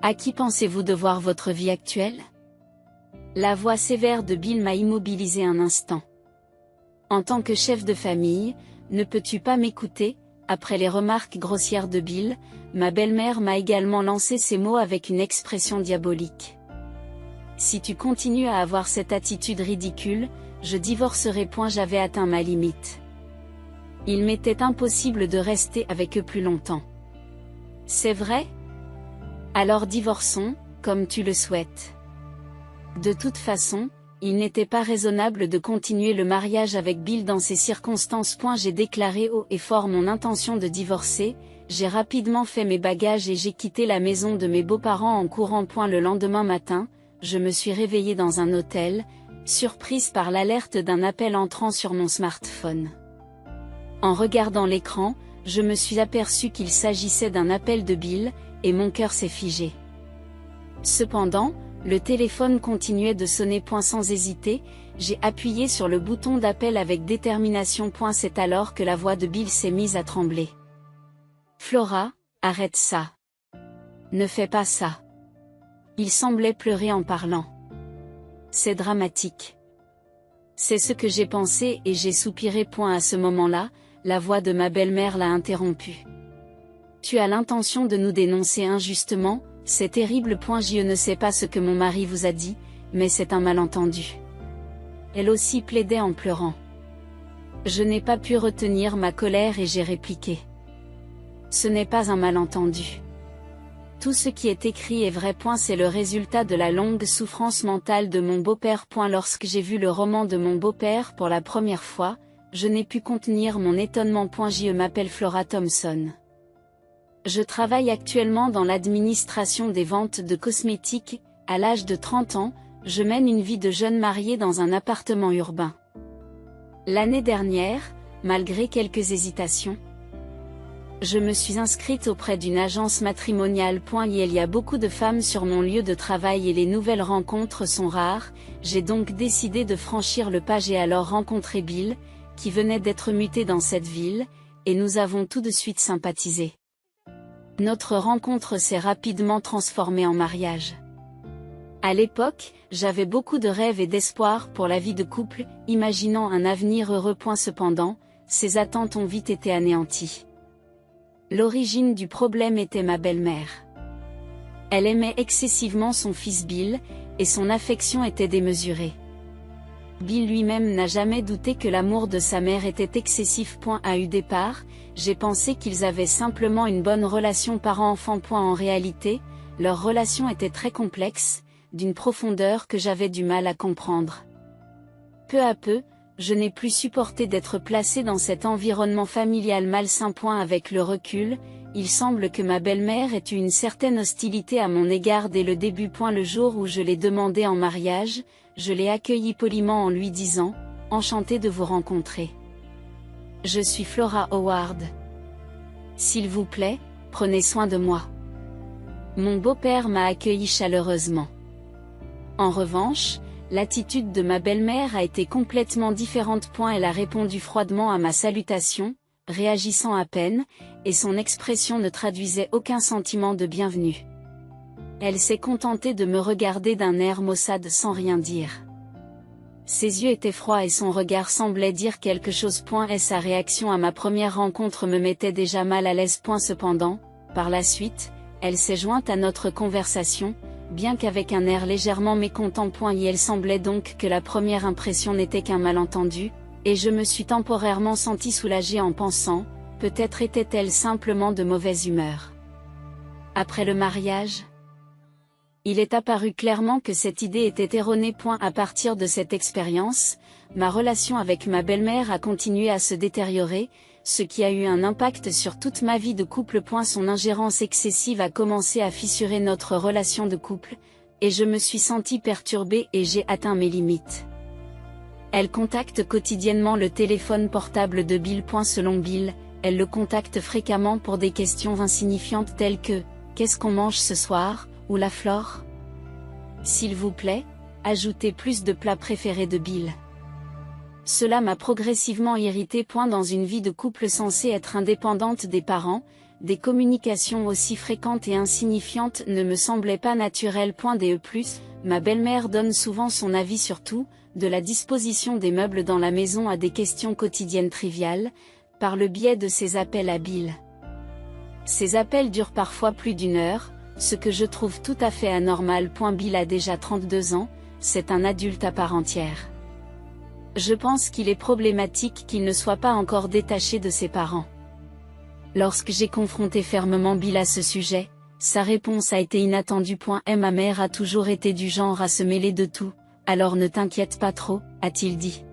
À qui pensez-vous devoir votre vie actuelle? La voix sévère de Bill m'a immobilisé un instant. En tant que chef de famille, ne peux-tu pas m'écouter? Après les remarques grossières de Bill, ma belle-mère m'a également lancé ces mots avec une expression diabolique. Si tu continues à avoir cette attitude ridicule, je divorcerai. J'avais atteint ma limite. Il m'était impossible de rester avec eux plus longtemps. C'est vrai? Alors divorçons, comme tu le souhaites. De toute façon, il n'était pas raisonnable de continuer le mariage avec Bill dans ces circonstances. J'ai déclaré haut et fort mon intention de divorcer, j'ai rapidement fait mes bagages et j'ai quitté la maison de mes beaux-parents en courant. Le lendemain matin, je me suis réveillée dans un hôtel, surprise par l'alerte d'un appel entrant sur mon smartphone. En regardant l'écran, je me suis aperçue qu'il s'agissait d'un appel de Bill, et mon cœur s'est figé. Cependant, le téléphone continuait de sonner. Sans hésiter, j'ai appuyé sur le bouton d'appel avec détermination. C'est alors que la voix de Bill s'est mise à trembler. Flora, arrête ça. Ne fais pas ça. Il semblait pleurer en parlant. C'est dramatique. C'est ce que j'ai pensé et j'ai soupiré. À ce moment-là, la voix de ma belle-mère l'a interrompu. Tu as l'intention de nous dénoncer injustement? C'est terrible. Je ne sais pas ce que mon mari vous a dit, mais c'est un malentendu. Elle aussi plaidait en pleurant. Je n'ai pas pu retenir ma colère et j'ai répliqué. Ce n'est pas un malentendu. Tout ce qui est écrit est vrai. C'est le résultat de la longue souffrance mentale de mon beau-père. Lorsque j'ai vu le roman de mon beau-père pour la première fois, je n'ai pu contenir mon étonnement. Je m'appelle Flora Thompson. Je travaille actuellement dans l'administration des ventes de cosmétiques. À l'âge de 30 ans, je mène une vie de jeune mariée dans un appartement urbain. L'année dernière, malgré quelques hésitations, je me suis inscrite auprès d'une agence matrimoniale. Il y a beaucoup de femmes sur mon lieu de travail et les nouvelles rencontres sont rares, j'ai donc décidé de franchir le pas. J'ai alors rencontré Bill, qui venait d'être muté dans cette ville, et nous avons tout de suite sympathisé. Notre rencontre s'est rapidement transformée en mariage. À l'époque, j'avais beaucoup de rêves et d'espoir pour la vie de couple, imaginant un avenir heureux. Cependant, ces attentes ont vite été anéanties. L'origine du problème était ma belle-mère. Elle aimait excessivement son fils Bill, et son affection était démesurée. Bill lui-même n'a jamais douté que l'amour de sa mère était excessif. À eu départ, j'ai pensé qu'ils avaient simplement une bonne relation parent-enfant. En réalité, leur relation était très complexe, d'une profondeur que j'avais du mal à comprendre. Peu à peu, je n'ai plus supporté d'être placée dans cet environnement familial malsain. Avec le recul, il semble que ma belle-mère ait eu une certaine hostilité à mon égard dès le début. Le jour où je l'ai demandé en mariage, je l'ai accueilli poliment en lui disant « Enchantée de vous rencontrer. Je suis Flora Howard. S'il vous plaît, prenez soin de moi. » Mon beau-père m'a accueilli chaleureusement. En revanche, l'attitude de ma belle-mère a été complètement différente. Elle a répondu froidement à ma salutation, réagissant à peine, et son expression ne traduisait aucun sentiment de bienvenue. Elle s'est contentée de me regarder d'un air maussade sans rien dire. Ses yeux étaient froids et son regard semblait dire quelque chose. Et sa réaction à ma première rencontre me mettait déjà mal à l'aise. Cependant, par la suite, elle s'est jointe à notre conversation, bien qu'avec un air légèrement mécontent. Et elle semblait donc que la première impression n'était qu'un malentendu, et je me suis temporairement sentie soulagée en pensant, peut-être était-elle simplement de mauvaise humeur. Après le mariage, il est apparu clairement que cette idée était erronée. À partir de cette expérience, ma relation avec ma belle-mère a continué à se détériorer, ce qui a eu un impact sur toute ma vie de couple. Son ingérence excessive a commencé à fissurer notre relation de couple, et je me suis sentie perturbée et j'ai atteint mes limites. Elle contacte quotidiennement le téléphone portable de Bill. Selon Bill, elle le contacte fréquemment pour des questions insignifiantes telles que « Qu'est-ce qu'on mange ce soir ?» ou la flore. S'il vous plaît, ajoutez plus de plats préférés de Bill. Cela m'a progressivement irritée. Dans une vie de couple censée être indépendante des parents, des communications aussi fréquentes et insignifiantes ne me semblaient pas naturelles. De plus, ma belle-mère donne souvent son avis sur tout, de la disposition des meubles dans la maison à des questions quotidiennes triviales, par le biais de ses appels à Bill. Ces appels durent parfois plus d'1 heure, ce que je trouve tout à fait anormal. Bill a déjà 32 ans, c'est un adulte à part entière. Je pense qu'il est problématique qu'il ne soit pas encore détaché de ses parents. Lorsque j'ai confronté fermement Bill à ce sujet, sa réponse a été inattendue. Ma mère a toujours été du genre à se mêler de tout, alors ne t'inquiète pas trop, a-t-il dit.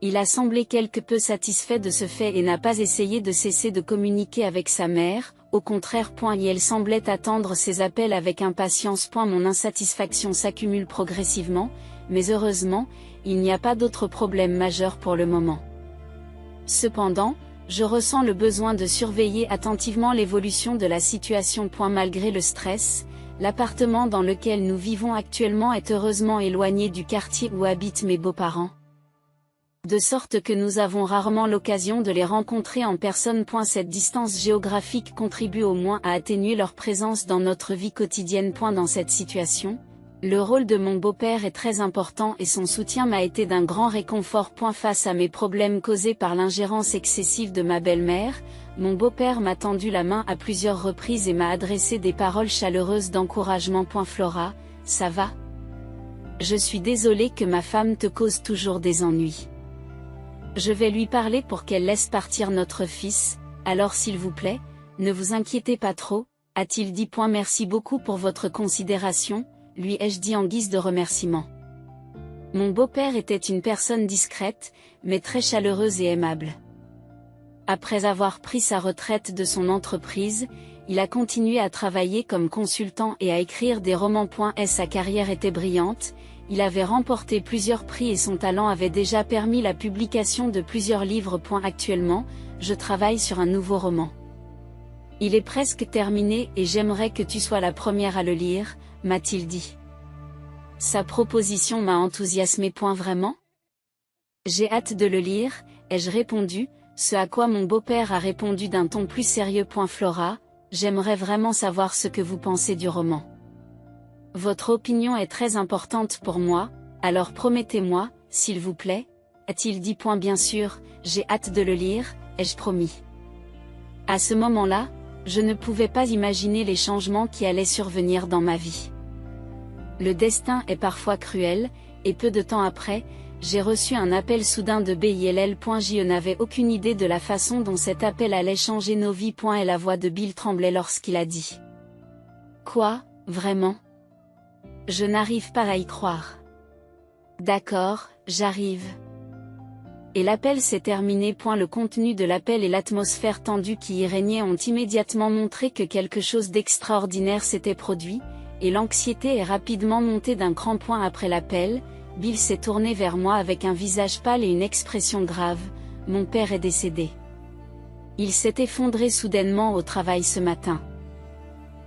Il a semblé quelque peu satisfait de ce fait et n'a pas essayé de cesser de communiquer avec sa mère, au contraire. Et elle semblait attendre ses appels avec impatience. Mon insatisfaction s'accumule progressivement, mais heureusement, il n'y a pas d'autres problèmes majeurs pour le moment. Cependant, je ressens le besoin de surveiller attentivement l'évolution de la situation. Malgré le stress, l'appartement dans lequel nous vivons actuellement est heureusement éloigné du quartier où habitent mes beaux-parents. De sorte que nous avons rarement l'occasion de les rencontrer en personne. Cette distance géographique contribue au moins à atténuer leur présence dans notre vie quotidienne. Dans cette situation, le rôle de mon beau-père est très important et son soutien m'a été d'un grand réconfort. Face à mes problèmes causés par l'ingérence excessive de ma belle-mère, mon beau-père m'a tendu la main à plusieurs reprises et m'a adressé des paroles chaleureuses d'encouragement. Flora, ça va? Je suis désolée que ma femme te cause toujours des ennuis. Je vais lui parler pour qu'elle laisse partir notre fils, alors s'il vous plaît, ne vous inquiétez pas trop, a-t-il dit. Merci beaucoup pour votre considération, lui ai-je dit en guise de remerciement. Mon beau-père était une personne discrète, mais très chaleureuse et aimable. Après avoir pris sa retraite de son entreprise, il a continué à travailler comme consultant et à écrire des romans. Sa carrière était brillante, il avait remporté plusieurs prix et son talent avait déjà permis la publication de plusieurs livres. Actuellement, je travaille sur un nouveau roman. Il est presque terminé et j'aimerais que tu sois la première à le lire, m'a-t-il dit. Sa proposition m'a enthousiasmé. Vraiment? J'ai hâte de le lire, ai-je répondu, ce à quoi mon beau-père a répondu d'un ton plus sérieux. Flora, j'aimerais vraiment savoir ce que vous pensez du roman. Votre opinion est très importante pour moi, alors promettez-moi, s'il vous plaît, a-t-il dit. Bien sûr, j'ai hâte de le lire, ai-je promis. À ce moment-là, je ne pouvais pas imaginer les changements qui allaient survenir dans ma vie. Le destin est parfois cruel, et peu de temps après, j'ai reçu un appel soudain de Bill. Je n'avais aucune idée de la façon dont cet appel allait changer nos vies. Et la voix de Bill tremblait lorsqu'il a dit. Quoi, vraiment? Je n'arrive pas à y croire. D'accord, j'arrive. Et l'appel s'est terminé. Le contenu de l'appel et l'atmosphère tendue qui y régnait ont immédiatement montré que quelque chose d'extraordinaire s'était produit, et l'anxiété est rapidement montée d'un cran. Après l'appel, Bill s'est tourné vers moi avec un visage pâle et une expression grave. Mon père est décédé. Il s'est effondré soudainement au travail ce matin.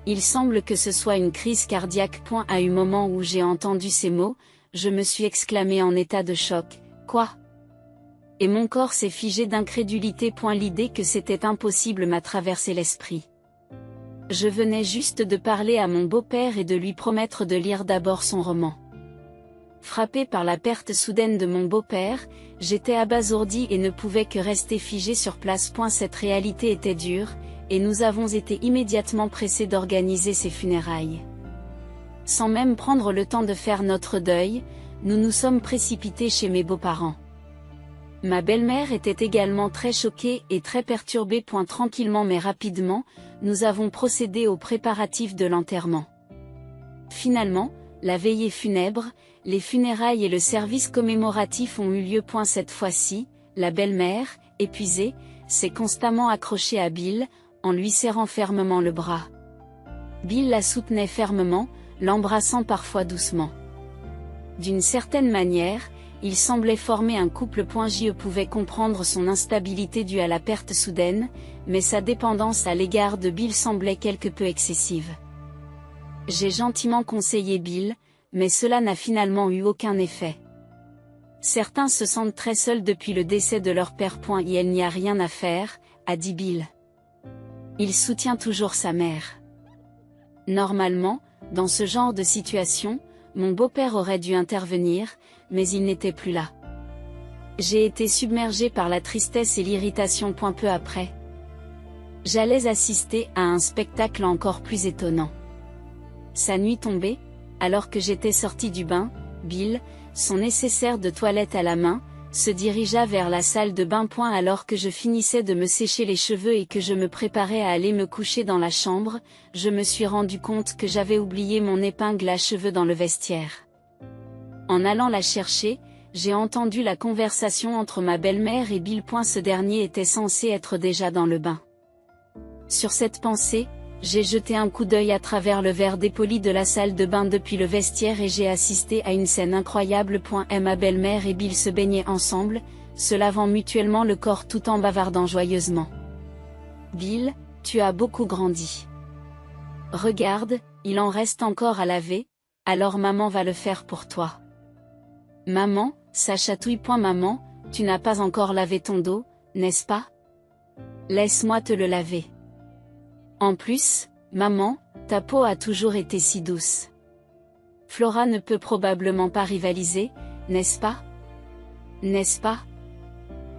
Il semble que ce soit une crise cardiaque. À un moment où j'ai entendu ces mots, je me suis exclamé en état de choc. Quoi? Et mon corps s'est figé d'incrédulité. L'idée que c'était impossible m'a traversé l'esprit. Je venais juste de parler à mon beau-père et de lui promettre de lire d'abord son roman. Frappé par la perte soudaine de mon beau-père, j'étais abasourdi et ne pouvais que rester figé sur place. Cette réalité était dure, et nous avons été immédiatement pressés d'organiser ses funérailles. Sans même prendre le temps de faire notre deuil, nous nous sommes précipités chez mes beaux-parents. Ma belle-mère était également très choquée et très perturbée. Tranquillement mais rapidement, nous avons procédé aux préparatifs de l'enterrement. Finalement, la veillée funèbre, les funérailles et le service commémoratif ont eu lieu. Cette fois-ci, la belle-mère, épuisée, s'est constamment accrochée à Bill, en lui serrant fermement le bras. Bill la soutenait fermement, l'embrassant parfois doucement. D'une certaine manière, ils semblaient former un couple. Je pouvais comprendre son instabilité due à la perte soudaine, mais sa dépendance à l'égard de Bill semblait quelque peu excessive. J'ai gentiment conseillé Bill, mais cela n'a finalement eu aucun effet. Certains se sentent très seuls depuis le décès de leur père. Il n'y a rien à faire, a dit Bill. Il soutient toujours sa mère. Normalement, dans ce genre de situation, mon beau-père aurait dû intervenir, mais il n'était plus là. J'ai été submergée par la tristesse et l'irritation peu après. J'allais assister à un spectacle encore plus étonnant. Sa nuit tombée, alors que j'étais sortie du bain, Bill, son nécessaire de toilette à la main, se dirigea vers la salle de bain. Alors que je finissais de me sécher les cheveux et que je me préparais à aller me coucher dans la chambre, je me suis rendu compte que j'avais oublié mon épingle à cheveux dans le vestiaire. En allant la chercher, j'ai entendu la conversation entre ma belle-mère et Bill. Ce dernier était censé être déjà dans le bain. Sur cette pensée, j'ai jeté un coup d'œil à travers le verre dépoli de la salle de bain depuis le vestiaire et j'ai assisté à une scène incroyable. Ma belle-mère et Bill se baignaient ensemble, se lavant mutuellement le corps tout en bavardant joyeusement. Bill, tu as beaucoup grandi. Regarde, il en reste encore à laver, alors maman va le faire pour toi. Maman, ça chatouille. Maman, tu n'as pas encore lavé ton dos, n'est-ce pas? Laisse-moi te le laver. En plus, maman, ta peau a toujours été si douce. Flora ne peut probablement pas rivaliser, n'est-ce pas? N'est-ce pas?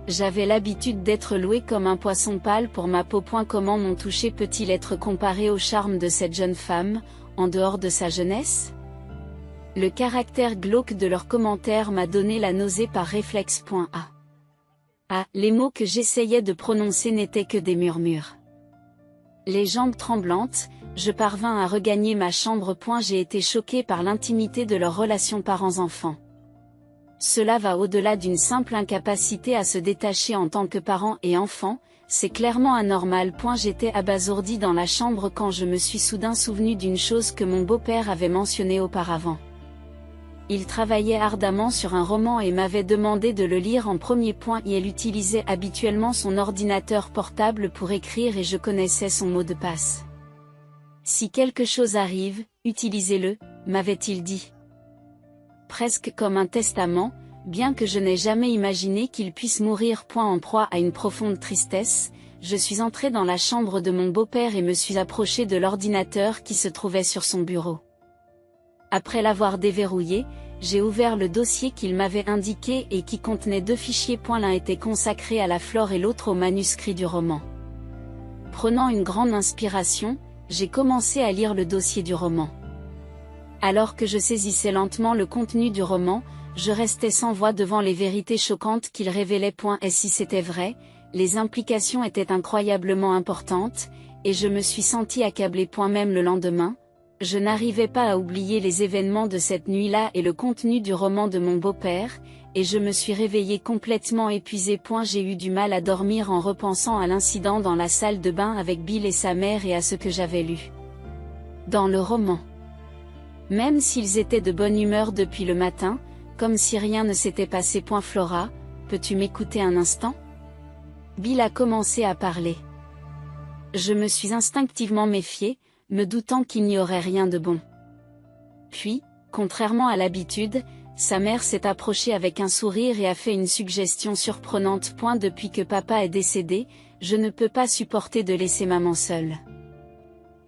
J'avais l'habitude d'être louée comme un poisson pâle pour ma peau. Comment mon toucher peut-il être comparé au charme de cette jeune femme, en dehors de sa jeunesse? Le caractère glauque de leurs commentaires m'a donné la nausée par réflexe. Les mots que j'essayais de prononcer n'étaient que des murmures. Les jambes tremblantes, je parvins à regagner ma chambre. J'ai été choquée par l'intimité de leur relation parents-enfants. Cela va au-delà d'une simple incapacité à se détacher en tant que parents et enfants, c'est clairement anormal. J'étais abasourdie dans la chambre quand je me suis soudain souvenue d'une chose que mon beau-père avait mentionnée auparavant. Il travaillait ardemment sur un roman et m'avait demandé de le lire en premier. Il utilisait habituellement son ordinateur portable pour écrire et je connaissais son mot de passe. Si quelque chose arrive, utilisez-le, m'avait-il dit. Presque comme un testament, bien que je n'ai jamais imaginé qu'il puisse mourir. En proie à une profonde tristesse, je suis entrée dans la chambre de mon beau-père et me suis approchée de l'ordinateur qui se trouvait sur son bureau. Après l'avoir déverrouillé, j'ai ouvert le dossier qu'il m'avait indiqué et qui contenait 2 fichiers. L'un était consacré à la flore et l'autre au manuscrit du roman. Prenant une grande inspiration, j'ai commencé à lire le dossier du roman. Alors que je saisissais lentement le contenu du roman, je restais sans voix devant les vérités choquantes qu'il révélait. Et si c'était vrai, les implications étaient incroyablement importantes, et je me suis sentie accablée. Même le lendemain, je n'arrivais pas à oublier les événements de cette nuit-là et le contenu du roman de mon beau-père, et je me suis réveillée complètement épuisée. J'ai eu du mal à dormir en repensant à l'incident dans la salle de bain avec Bill et sa mère et à ce que j'avais lu dans le roman. Même s'ils étaient de bonne humeur depuis le matin, comme si rien ne s'était passé. Flora, peux-tu m'écouter un instant? Bill a commencé à parler. Je me suis instinctivement méfiée, me doutant qu'il n'y aurait rien de bon. Puis, contrairement à l'habitude, sa mère s'est approchée avec un sourire et a fait une suggestion surprenante. Depuis que papa est décédé, je ne peux pas supporter de laisser maman seule.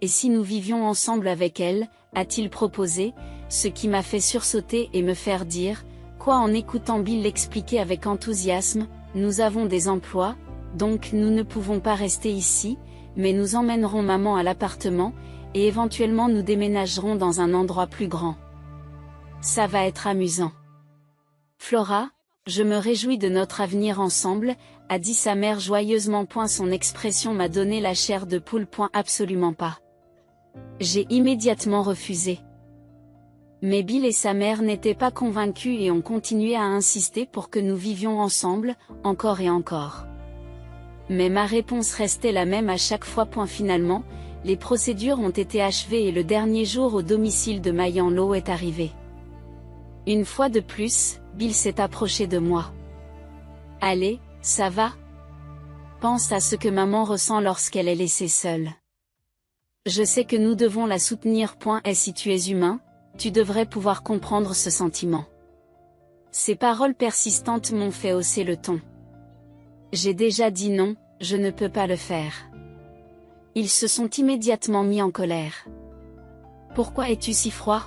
Et si nous vivions ensemble avec elle, a-t-il proposé, ce qui m'a fait sursauter et me faire dire, quoi en écoutant Bill l'expliquer avec enthousiasme, nous avons des emplois, donc nous ne pouvons pas rester ici, mais nous emmènerons maman à l'appartement, et éventuellement nous déménagerons dans un endroit plus grand. Ça va être amusant. Flora, je me réjouis de notre avenir ensemble, a dit sa mère joyeusement. Son expression m'a donné la chair de poule. Absolument pas. J'ai immédiatement refusé. Mais Bill et sa mère n'étaient pas convaincus et ont continué à insister pour que nous vivions ensemble, encore et encore. Mais ma réponse restait la même à chaque fois. Finalement, les procédures ont été achevées et le dernier jour au domicile de Mayan Lo est arrivé. Une fois de plus, Bill s'est approché de moi. Allez, ça va? Pense à ce que maman ressent lorsqu'elle est laissée seule. Je sais que nous devons la soutenir. Et si tu es humain, tu devrais pouvoir comprendre ce sentiment. Ces paroles persistantes m'ont fait hausser le ton. J'ai déjà dit non, je ne peux pas le faire. Ils se sont immédiatement mis en colère. Pourquoi es-tu si froid?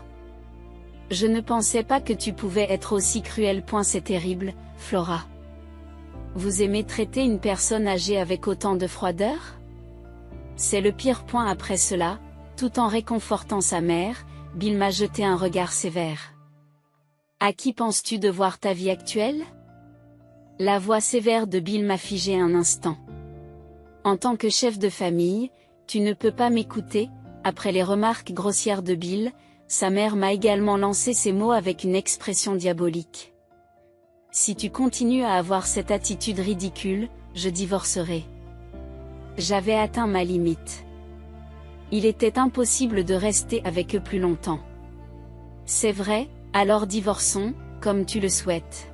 Je ne pensais pas que tu pouvais être aussi cruel. C'est terrible, Flora. Vous aimez traiter une personne âgée avec autant de froideur? C'est le pire. Après cela, tout en réconfortant sa mère, Bill m'a jeté un regard sévère. À qui penses-tu devoir ta vie actuelle? La voix sévère de Bill m'a figé un instant. En tant que chef de famille, tu ne peux pas m'écouter. Après les remarques grossières de Bill, sa mère m'a également lancé ces mots avec une expression diabolique. Si tu continues à avoir cette attitude ridicule, je divorcerai. J'avais atteint ma limite. Il était impossible de rester avec eux plus longtemps. C'est vrai, alors divorçons, comme tu le souhaites.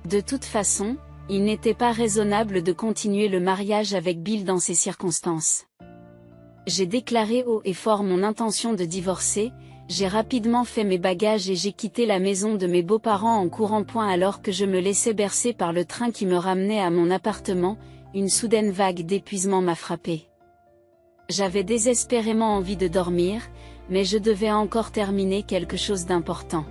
De toute façon, il n'était pas raisonnable de continuer le mariage avec Bill dans ces circonstances. J'ai déclaré haut et fort mon intention de divorcer. J'ai rapidement fait mes bagages et j'ai quitté la maison de mes beaux-parents en courant. Alors que je me laissais bercer par le train qui me ramenait à mon appartement, une soudaine vague d'épuisement m'a frappé. J'avais désespérément envie de dormir, mais je devais encore terminer quelque chose d'important.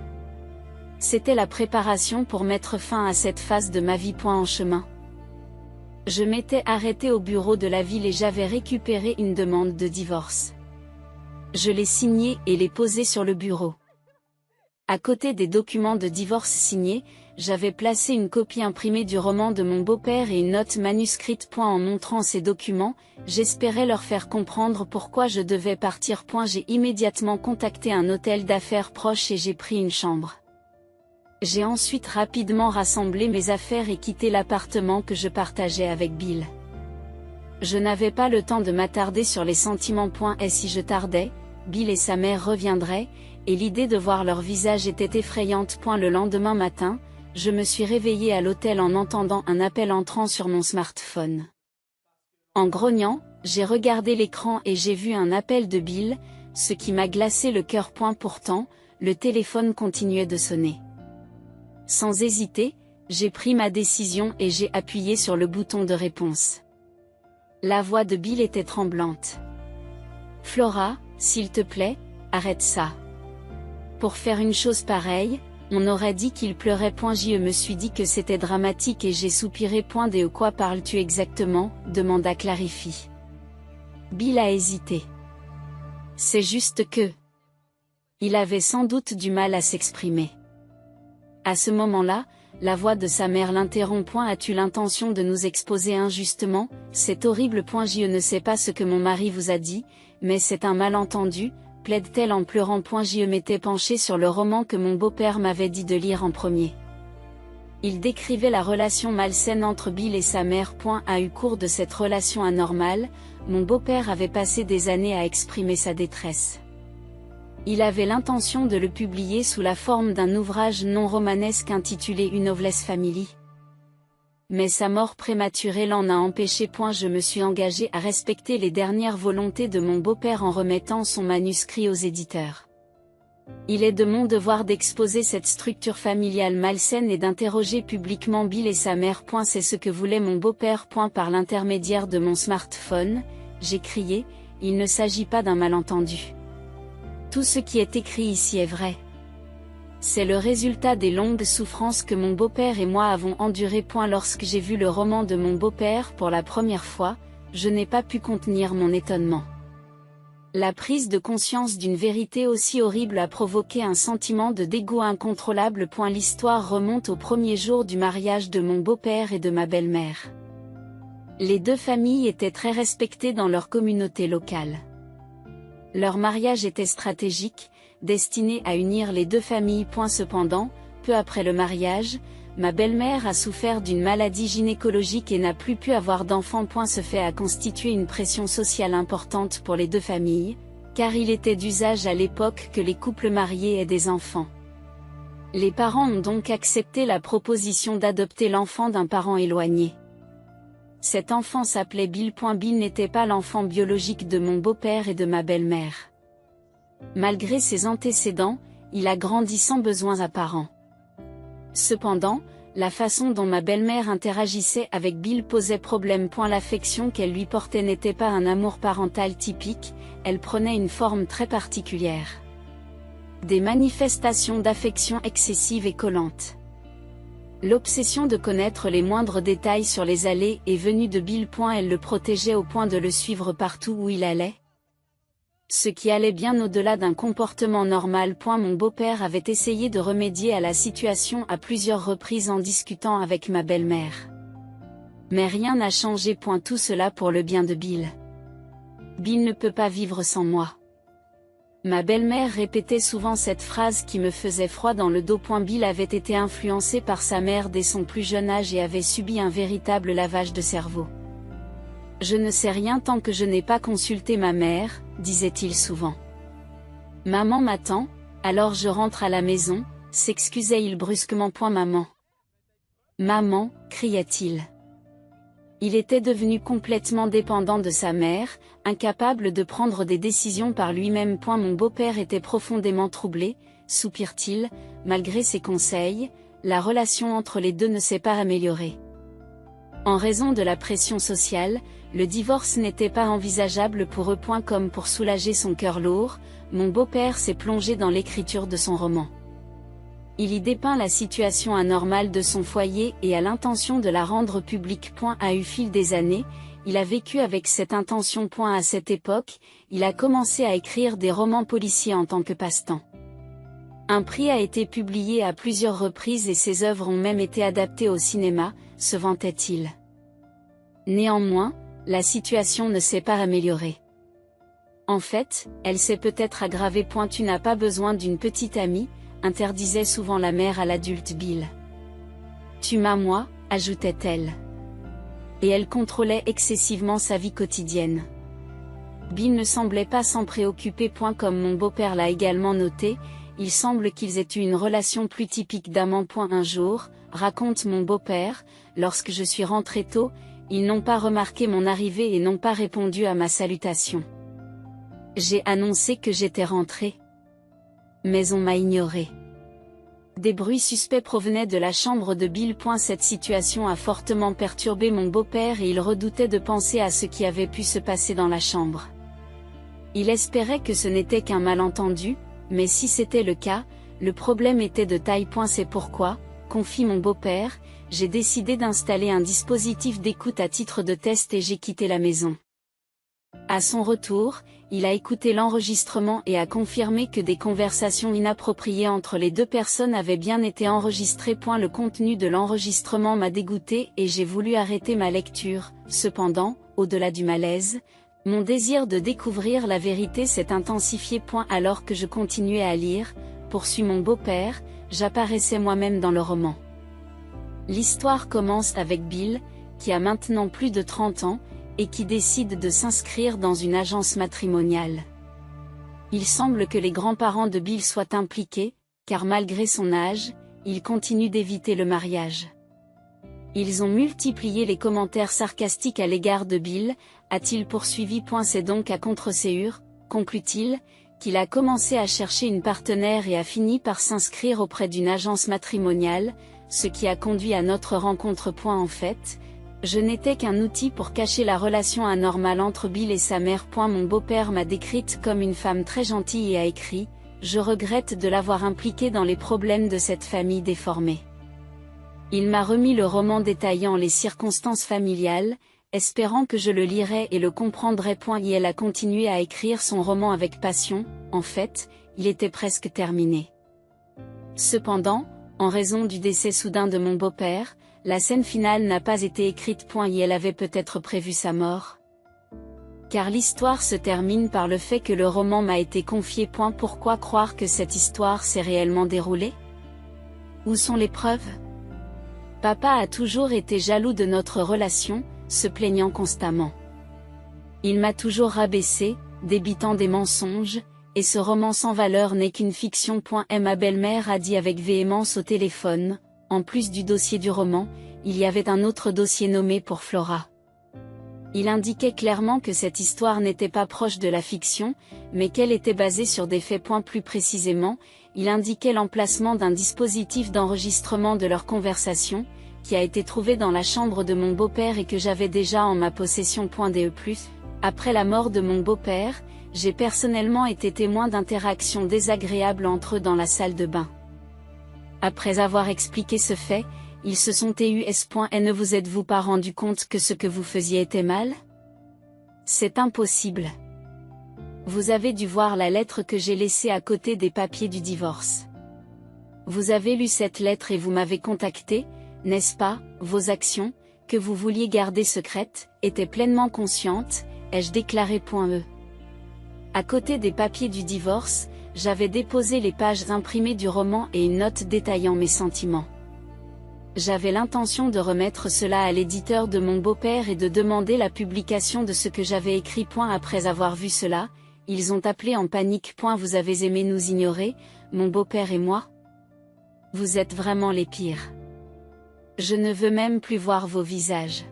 C'était la préparation pour mettre fin à cette phase de ma vie. En chemin, je m'étais arrêté au bureau de la ville et j'avais récupéré une demande de divorce. Je l'ai signée et l'ai posée sur le bureau. À côté des documents de divorce signés, j'avais placé une copie imprimée du roman de mon beau-père et une note manuscrite. En montrant ces documents, j'espérais leur faire comprendre pourquoi je devais partir. J'ai immédiatement contacté un hôtel d'affaires proche et j'ai pris une chambre. J'ai ensuite rapidement rassemblé mes affaires et quitté l'appartement que je partageais avec Bill. Je n'avais pas le temps de m'attarder sur les sentiments. Et si je tardais, Bill et sa mère reviendraient, et l'idée de voir leur visage était effrayante. Le lendemain matin, je me suis réveillée à l'hôtel en entendant un appel entrant sur mon smartphone. En grognant, j'ai regardé l'écran et j'ai vu un appel de Bill, ce qui m'a glacé le cœur. Pourtant, le téléphone continuait de sonner. Sans hésiter, j'ai pris ma décision et j'ai appuyé sur le bouton de réponse. La voix de Bill était tremblante. Flora, s'il te plaît, arrête ça. Pour faire une chose pareille, on aurait dit qu'il pleurait. Je me suis dit que c'était dramatique et j'ai soupiré. De quoi parles-tu exactement? Demanda Clarifie. Bill a hésité. C'est juste que... Il avait sans doute du mal à s'exprimer. À ce moment-là, la voix de sa mère l'interrompt. As-tu l'intention de nous exposer injustement? C'est horrible. Je ne sais pas ce que mon mari vous a dit, mais c'est un malentendu, plaide-t-elle en pleurant. Je m'étais penchée sur le roman que mon beau-père m'avait dit de lire en premier. Il décrivait la relation malsaine entre Bill et sa mère. Au cours de cette relation anormale, mon beau-père avait passé des années à exprimer sa détresse. Il avait l'intention de le publier sous la forme d'un ouvrage non romanesque intitulé Une Loveless Family. Mais sa mort prématurée l'en a empêché. Je me suis engagée à respecter les dernières volontés de mon beau-père en remettant son manuscrit aux éditeurs. Il est de mon devoir d'exposer cette structure familiale malsaine et d'interroger publiquement Bill et sa mère. C'est ce que voulait mon beau-père. Par l'intermédiaire de mon smartphone, j'ai crié, il ne s'agit pas d'un malentendu. Tout ce qui est écrit ici est vrai. C'est le résultat des longues souffrances que mon beau-père et moi avons endurées. Lorsque j'ai vu le roman de mon beau-père pour la première fois, je n'ai pas pu contenir mon étonnement. La prise de conscience d'une vérité aussi horrible a provoqué un sentiment de dégoût incontrôlable. L'histoire remonte au premier jour du mariage de mon beau-père et de ma belle-mère. Les deux familles étaient très respectées dans leur communauté locale. Leur mariage était stratégique, destiné à unir les deux familles. Cependant, peu après le mariage, ma belle-mère a souffert d'une maladie gynécologique et n'a plus pu avoir d'enfants. Ce fait a constitué une pression sociale importante pour les deux familles, car il était d'usage à l'époque que les couples mariés aient des enfants. Les parents ont donc accepté la proposition d'adopter l'enfant d'un parent éloigné. Cet enfant s'appelait Bill. Bill n'était pas l'enfant biologique de mon beau-père et de ma belle-mère. Malgré ses antécédents, il a grandi sans besoins apparents. Cependant, la façon dont ma belle-mère interagissait avec Bill posait problème. L'affection qu'elle lui portait n'était pas un amour parental typique, elle prenait une forme très particulière. Des manifestations d'affection excessive et collante. L'obsession de connaître les moindres détails sur les allées et venues de Bill. Elle le protégeait au point de le suivre partout où il allait. Ce qui allait bien au-delà d'un comportement normal. Mon beau-père avait essayé de remédier à la situation à plusieurs reprises en discutant avec ma belle-mère. Mais rien n'a changé. Tout cela pour le bien de Bill. Bill ne peut pas vivre sans moi. Ma belle-mère répétait souvent cette phrase qui me faisait froid dans le dos. Bill avait été influencé par sa mère dès son plus jeune âge et avait subi un véritable lavage de cerveau. Je ne sais rien tant que je n'ai pas consulté ma mère, disait-il souvent. Maman m'attend, alors je rentre à la maison, s'excusait-il brusquement. Maman. Maman, criait-il. Il était devenu complètement dépendant de sa mère, incapable de prendre des décisions par lui-même. Mon beau-père était profondément troublé, soupire-t-il, malgré ses conseils, la relation entre les deux ne s'est pas améliorée. En raison de la pression sociale, le divorce n'était pas envisageable pour eux. Comme pour soulager son cœur lourd, mon beau-père s'est plongé dans l'écriture de son roman. Il y dépeint la situation anormale de son foyer et a l'intention de la rendre publique. Au fil des années, il a vécu avec cette intention. À cette époque, il a commencé à écrire des romans policiers en tant que passe-temps. Un prix a été publié à plusieurs reprises et ses œuvres ont même été adaptées au cinéma, se vantait-il. Néanmoins, la situation ne s'est pas améliorée. En fait, elle s'est peut-être aggravée. Tu n'as pas besoin d'une petite amie, interdisait souvent la mère à l'adulte Bill. Tu m'as moi, ajoutait-elle. Et elle contrôlait excessivement sa vie quotidienne. Bill ne semblait pas s'en préoccuper. Comme mon beau-père l'a également noté, il semble qu'ils aient eu une relation plus typique d'amant. Un jour, raconte mon beau-père, lorsque je suis rentré tôt, ils n'ont pas remarqué mon arrivée et n'ont pas répondu à ma salutation. J'ai annoncé que j'étais rentré. Mais on m'a ignoré. Des bruits suspects provenaient de la chambre de Bill. Cette situation a fortement perturbé mon beau-père et il redoutait de penser à ce qui avait pu se passer dans la chambre. Il espérait que ce n'était qu'un malentendu, mais si c'était le cas, le problème était de taille. C'est pourquoi, confie mon beau-père, j'ai décidé d'installer un dispositif d'écoute à titre de test et j'ai quitté la maison. À son retour, il a écouté l'enregistrement et a confirmé que des conversations inappropriées entre les deux personnes avaient bien été enregistrées. Le contenu de l'enregistrement m'a dégoûté et j'ai voulu arrêter ma lecture. Cependant, au-delà du malaise, mon désir de découvrir la vérité s'est intensifié. Alors que je continuais à lire, poursuit mon beau-père, j'apparaissais moi-même dans le roman. L'histoire commence avec Bill, qui a maintenant plus de 30 ans, et qui décide de s'inscrire dans une agence matrimoniale. Il semble que les grands-parents de Bill soient impliqués, car malgré son âge, il continue d'éviter le mariage. Ils ont multiplié les commentaires sarcastiques à l'égard de Bill, a-t-il poursuivi. C'est donc à Contreségur, conclut-il, qu'il a commencé à chercher une partenaire et a fini par s'inscrire auprès d'une agence matrimoniale, ce qui a conduit à notre rencontre. En fait, je n'étais qu'un outil pour cacher la relation anormale entre Bill et sa mère. Mon beau-père m'a décrite comme une femme très gentille et a écrit « Je regrette de l'avoir impliquée dans les problèmes de cette famille déformée ». Il m'a remis le roman détaillant les circonstances familiales, espérant que je le lirais et le comprendrais. Et elle a continué à écrire son roman avec passion. En fait, il était presque terminé. Cependant, en raison du décès soudain de mon beau-père, la scène finale n'a pas été écrite. Et elle avait peut-être prévu sa mort. Car l'histoire se termine par le fait que le roman m'a été confié. Pourquoi croire que cette histoire s'est réellement déroulée? Où sont les preuves? Papa a toujours été jaloux de notre relation, se plaignant constamment. Il m'a toujours rabaissé, débitant des mensonges, et ce roman sans valeur n'est qu'une fiction. Ma belle-mère a dit avec véhémence au téléphone, en plus du dossier du roman, il y avait un autre dossier nommé pour Flora. Il indiquait clairement que cette histoire n'était pas proche de la fiction, mais qu'elle était basée sur des faits. Plus précisément, il indiquait l'emplacement d'un dispositif d'enregistrement de leur conversation, qui a été trouvé dans la chambre de mon beau-père et que j'avais déjà en ma possession. Après la mort de mon beau-père, j'ai personnellement été témoin d'interactions désagréables entre eux dans la salle de bain. Après avoir expliqué ce fait, ils se sont TUS. Et ne vous êtes-vous pas rendu compte que ce que vous faisiez était mal? C'est impossible. Vous avez dû voir la lettre que j'ai laissée à côté des papiers du divorce. Vous avez lu cette lettre et vous m'avez contacté, n'est-ce pas? Vos actions, que vous vouliez garder secrètes, étaient pleinement conscientes, ai-je déclaré. À côté des papiers du divorce, j'avais déposé les pages imprimées du roman et une note détaillant mes sentiments. J'avais l'intention de remettre cela à l'éditeur de mon beau-père et de demander la publication de ce que j'avais écrit. Après avoir vu cela, ils ont appelé en panique. Vous avez aimé nous ignorer, mon beau-père et moi? Vous êtes vraiment les pires. Je ne veux même plus voir vos visages.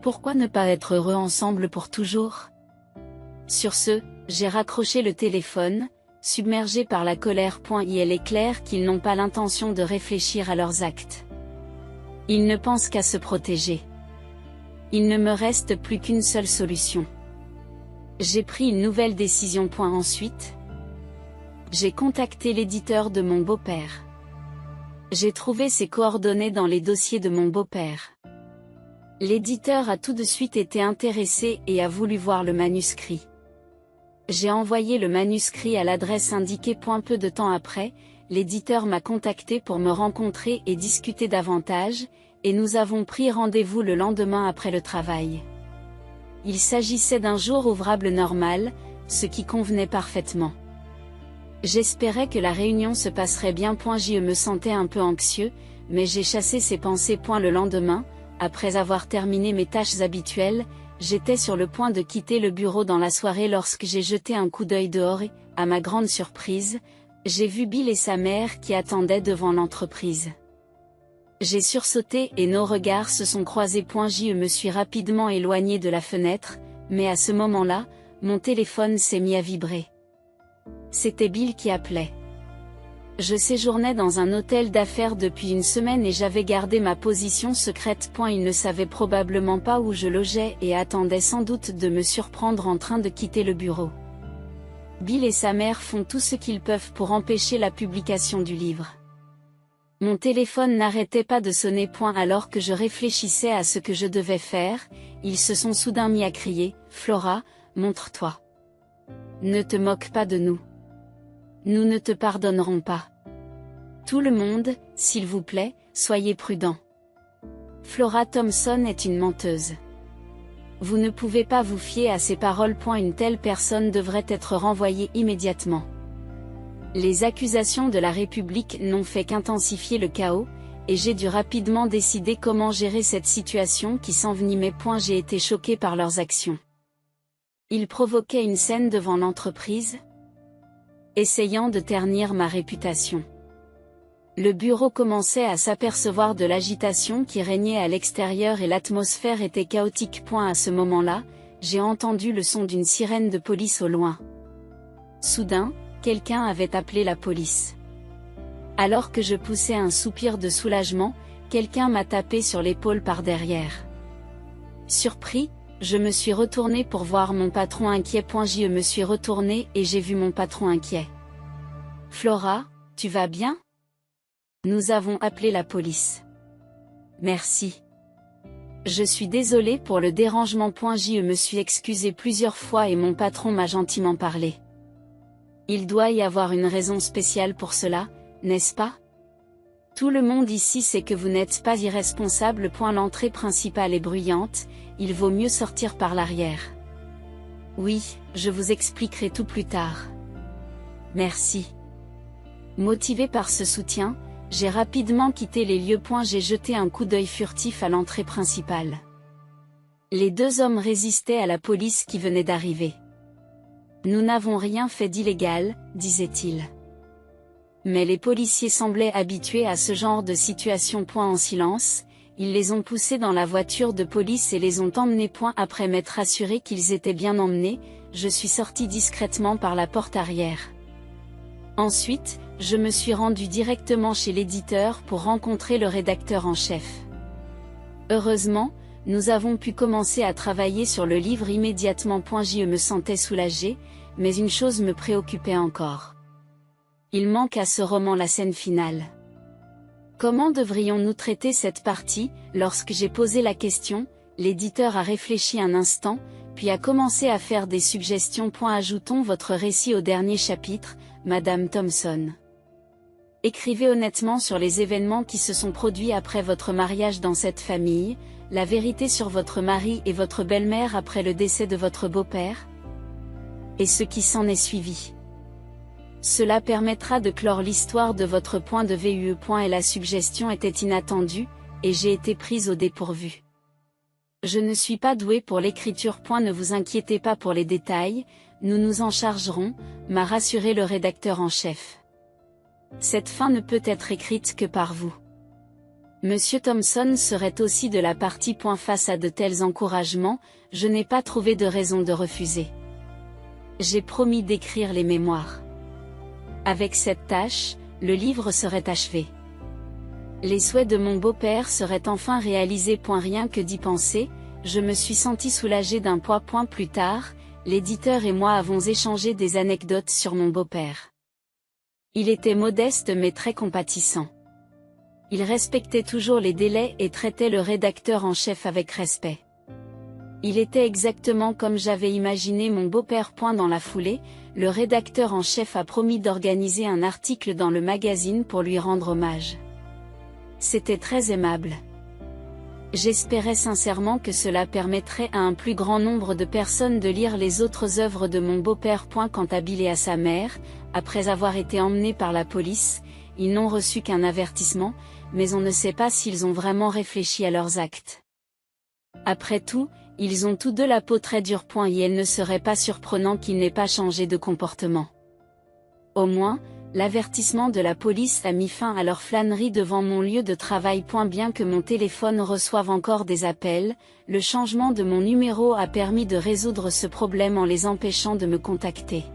Pourquoi ne pas être heureux ensemble pour toujours? Sur ce, j'ai raccroché le téléphone, submergé par la colère. Il est clair qu'ils n'ont pas l'intention de réfléchir à leurs actes. Ils ne pensent qu'à se protéger. Il ne me reste plus qu'une seule solution. J'ai pris une nouvelle décision. Ensuite, j'ai contacté l'éditeur de mon beau-père. J'ai trouvé ses coordonnées dans les dossiers de mon beau-père. L'éditeur a tout de suite été intéressé et a voulu voir le manuscrit. J'ai envoyé le manuscrit à l'adresse indiquée. Peu de temps après, l'éditeur m'a contacté pour me rencontrer et discuter davantage, et nous avons pris rendez-vous le lendemain après le travail. Il s'agissait d'un jour ouvrable normal, ce qui convenait parfaitement. J'espérais que la réunion se passerait bien. Je me sentais un peu anxieux, mais j'ai chassé ces pensées. Le lendemain, après avoir terminé mes tâches habituelles, j'étais sur le point de quitter le bureau dans la soirée lorsque j'ai jeté un coup d'œil dehors et, à ma grande surprise, j'ai vu Bill et sa mère qui attendaient devant l'entreprise. J'ai sursauté et nos regards se sont croisés. Je me suis rapidement éloigné de la fenêtre, mais à ce moment-là, mon téléphone s'est mis à vibrer. C'était Bill qui appelait. Je séjournais dans un hôtel d'affaires depuis une semaine et j'avais gardé ma position secrète. Il ne savait probablement pas où je logeais et attendait sans doute de me surprendre en train de quitter le bureau. Bill et sa mère font tout ce qu'ils peuvent pour empêcher la publication du livre. Mon téléphone n'arrêtait pas de sonner. Alors que je réfléchissais à ce que je devais faire, ils se sont soudain mis à crier « Flora, montre-toi. Ne te moque pas de nous. Nous ne te pardonnerons pas. Tout le monde, s'il vous plaît, soyez prudents. Flora Thompson est une menteuse. Vous ne pouvez pas vous fier à ses paroles. Une telle personne devrait être renvoyée immédiatement. Les accusations de la République n'ont fait qu'intensifier le chaos, et j'ai dû rapidement décider comment gérer cette situation qui s'envenimait. J'ai été choqué par leurs actions. Ils provoquaient une scène devant l'entreprise, essayant de ternir ma réputation. Le bureau commençait à s'apercevoir de l'agitation qui régnait à l'extérieur et l'atmosphère était chaotique. À ce moment-là, j'ai entendu le son d'une sirène de police au loin. Soudain, quelqu'un avait appelé la police. Alors que je poussais un soupir de soulagement, quelqu'un m'a tapé sur l'épaule par derrière. Surpris, je me suis retourné pour voir mon patron inquiet. Je me suis retourné et j'ai vu mon patron inquiet. Flora, tu vas bien? Nous avons appelé la police. Merci. Je suis désolé pour le dérangement. Je me suis excusé plusieurs fois et mon patron m'a gentiment parlé. Il doit y avoir une raison spéciale pour cela, n'est-ce pas? Tout le monde ici sait que vous n'êtes pas irresponsable. L'entrée principale est bruyante, il vaut mieux sortir par l'arrière. Oui, je vous expliquerai tout plus tard. Merci. Motivé par ce soutien, j'ai rapidement quitté les lieux. J'ai jeté un coup d'œil furtif à l'entrée principale. Les deux hommes résistaient à la police qui venait d'arriver. Nous n'avons rien fait d'illégal, disaient-ils. Mais les policiers semblaient habitués à ce genre de situation. En silence, ils les ont poussés dans la voiture de police et les ont emmenés. Après m'être assuré qu'ils étaient bien emmenés, je suis sorti discrètement par la porte arrière. Ensuite, je me suis rendu directement chez l'éditeur pour rencontrer le rédacteur en chef. Heureusement, nous avons pu commencer à travailler sur le livre immédiatement. Je me sentais soulagé, mais une chose me préoccupait encore. Il manque à ce roman la scène finale. Comment devrions-nous traiter cette partie? Lorsque j'ai posé la question, l'éditeur a réfléchi un instant, puis a commencé à faire des suggestions. Ajoutons votre récit au dernier chapitre, Madame Thompson. Écrivez honnêtement sur les événements qui se sont produits après votre mariage dans cette famille, la vérité sur votre mari et votre belle-mère après le décès de votre beau-père, et ce qui s'en est suivi. Cela permettra de clore l'histoire de votre point de vue. Et la suggestion était inattendue, et j'ai été prise au dépourvu. Je ne suis pas douée pour l'écriture. Ne vous inquiétez pas pour les détails, nous nous en chargerons, m'a rassuré le rédacteur en chef. Cette fin ne peut être écrite que par vous. Monsieur Thompson serait aussi de la partie. Face à de tels encouragements, je n'ai pas trouvé de raison de refuser. J'ai promis d'écrire les mémoires. Avec cette tâche, le livre serait achevé. Les souhaits de mon beau-père seraient enfin réalisés. Rien que d'y penser, je me suis senti soulagé d'un poids. Plus tard, l'éditeur et moi avons échangé des anecdotes sur mon beau-père. Il était modeste mais très compatissant. Il respectait toujours les délais et traitait le rédacteur en chef avec respect. Il était exactement comme j'avais imaginé mon beau-père. Dans la foulée, le rédacteur en chef a promis d'organiser un article dans le magazine pour lui rendre hommage. C'était très aimable. J'espérais sincèrement que cela permettrait à un plus grand nombre de personnes de lire les autres œuvres de mon beau-père. Quant à Bill et à sa mère, après avoir été emmenés par la police, ils n'ont reçu qu'un avertissement, mais on ne sait pas s'ils ont vraiment réfléchi à leurs actes. Après tout, ils ont tous deux la peau très dure. Et il ne serait pas surprenant qu'ils n'aient pas changé de comportement. Au moins, l'avertissement de la police a mis fin à leur flânerie devant mon lieu de travail. Bien que mon téléphone reçoive encore des appels, le changement de mon numéro a permis de résoudre ce problème en les empêchant de me contacter.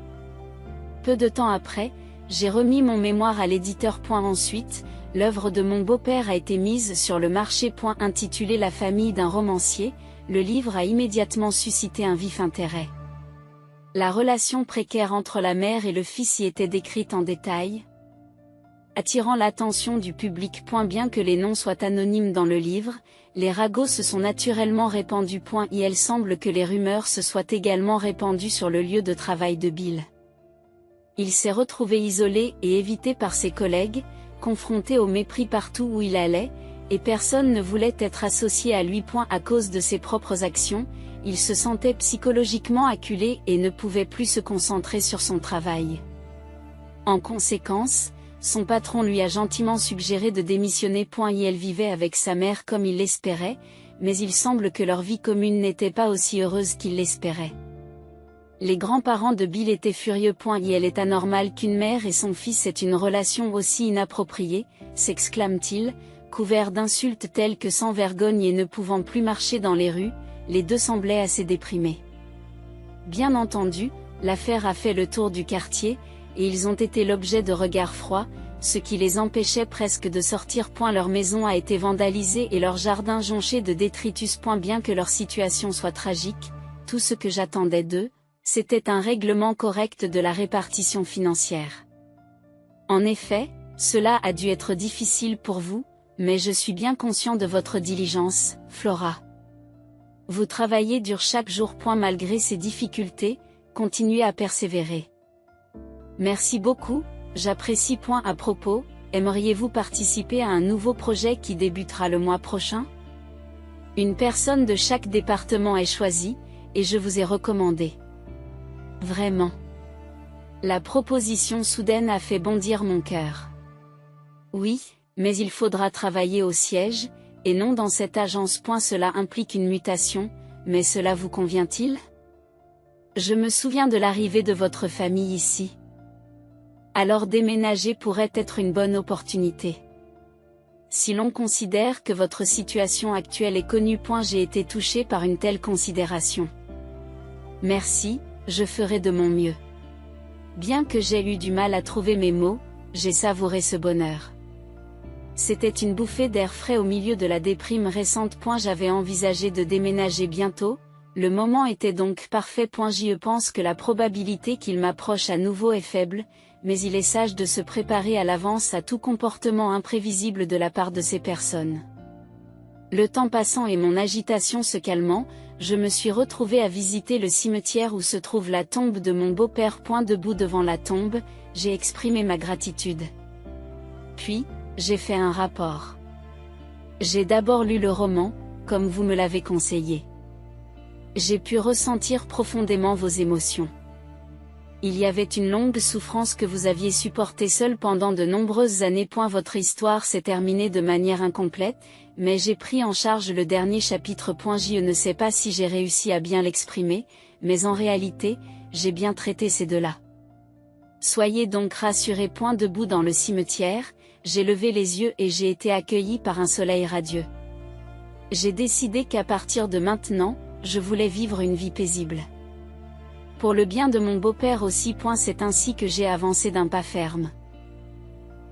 Peu de temps après, j'ai remis mon mémoire à l'éditeur. Ensuite, l'œuvre de mon beau-père a été mise sur le marché. Intitulé La famille d'un romancier, le livre a immédiatement suscité un vif intérêt. La relation précaire entre la mère et le fils y était décrite en détail, attirant l'attention du public. Bien que les noms soient anonymes dans le livre, les ragots se sont naturellement répandus. Il semble que les rumeurs se soient également répandues sur le lieu de travail de Bill. Il s'est retrouvé isolé et évité par ses collègues, confronté au mépris partout où il allait, et personne ne voulait être associé à lui. À cause de ses propres actions, il se sentait psychologiquement acculé et ne pouvait plus se concentrer sur son travail. En conséquence, son patron lui a gentiment suggéré de démissionner. Elle vivait avec sa mère comme il l'espérait, mais il semble que leur vie commune n'était pas aussi heureuse qu'il l'espérait. Les grands-parents de Bill étaient furieux. Il est anormal qu'une mère et son fils aient une relation aussi inappropriée, s'exclame-t-il, couvert d'insultes telles que sans vergogne et ne pouvant plus marcher dans les rues, les deux semblaient assez déprimés. Bien entendu, l'affaire a fait le tour du quartier, et ils ont été l'objet de regards froids, ce qui les empêchait presque de sortir. Leur maison a été vandalisée et leur jardin jonché de détritus. Bien que leur situation soit tragique, tout ce que j'attendais d'eux, c'était un règlement correct de la répartition financière. En effet, cela a dû être difficile pour vous, mais je suis bien conscient de votre diligence, Flora. Vous travaillez dur chaque jour. Malgré ces difficultés, continuez à persévérer. Merci beaucoup, j'apprécie. À propos, aimeriez-vous participer à un nouveau projet qui débutera le mois prochain? Une personne de chaque département est choisie, et je vous ai recommandé. Vraiment. La proposition soudaine a fait bondir mon cœur. Oui, mais il faudra travailler au siège, et non dans cette agence. Cela implique une mutation, mais cela vous convient-il? Je me souviens de l'arrivée de votre famille ici. Alors déménager pourrait être une bonne opportunité. si l'on considère que votre situation actuelle est connue. J'ai été touché par une telle considération. Merci, je ferai de mon mieux. Bien que j'aie eu du mal à trouver mes mots, j'ai savouré ce bonheur. C'était une bouffée d'air frais au milieu de la déprime récente. J'avais envisagé de déménager bientôt, le moment était donc parfait. Je pense que la probabilité qu'il m'approche à nouveau est faible, mais il est sage de se préparer à l'avance à tout comportement imprévisible de la part de ces personnes. Le temps passant et mon agitation se calmant, je me suis retrouvé à visiter le cimetière où se trouve la tombe de mon beau-père. Debout devant la tombe, j'ai exprimé ma gratitude. Puis, j'ai fait un rapport. J'ai d'abord lu le roman, comme vous me l'avez conseillé. J'ai pu ressentir profondément vos émotions. Il y avait une longue souffrance que vous aviez supportée seul pendant de nombreuses années. Votre histoire s'est terminée de manière incomplète, mais j'ai pris en charge le dernier chapitre. Je ne sais pas si j'ai réussi à bien l'exprimer, mais en réalité, j'ai bien traité ces deux-là. Soyez donc rassurés. Debout dans le cimetière, j'ai levé les yeux et j'ai été accueilli par un soleil radieux. J'ai décidé qu'à partir de maintenant, je voulais vivre une vie paisible. Pour le bien de mon beau-père aussi. C'est ainsi que j'ai avancé d'un pas ferme.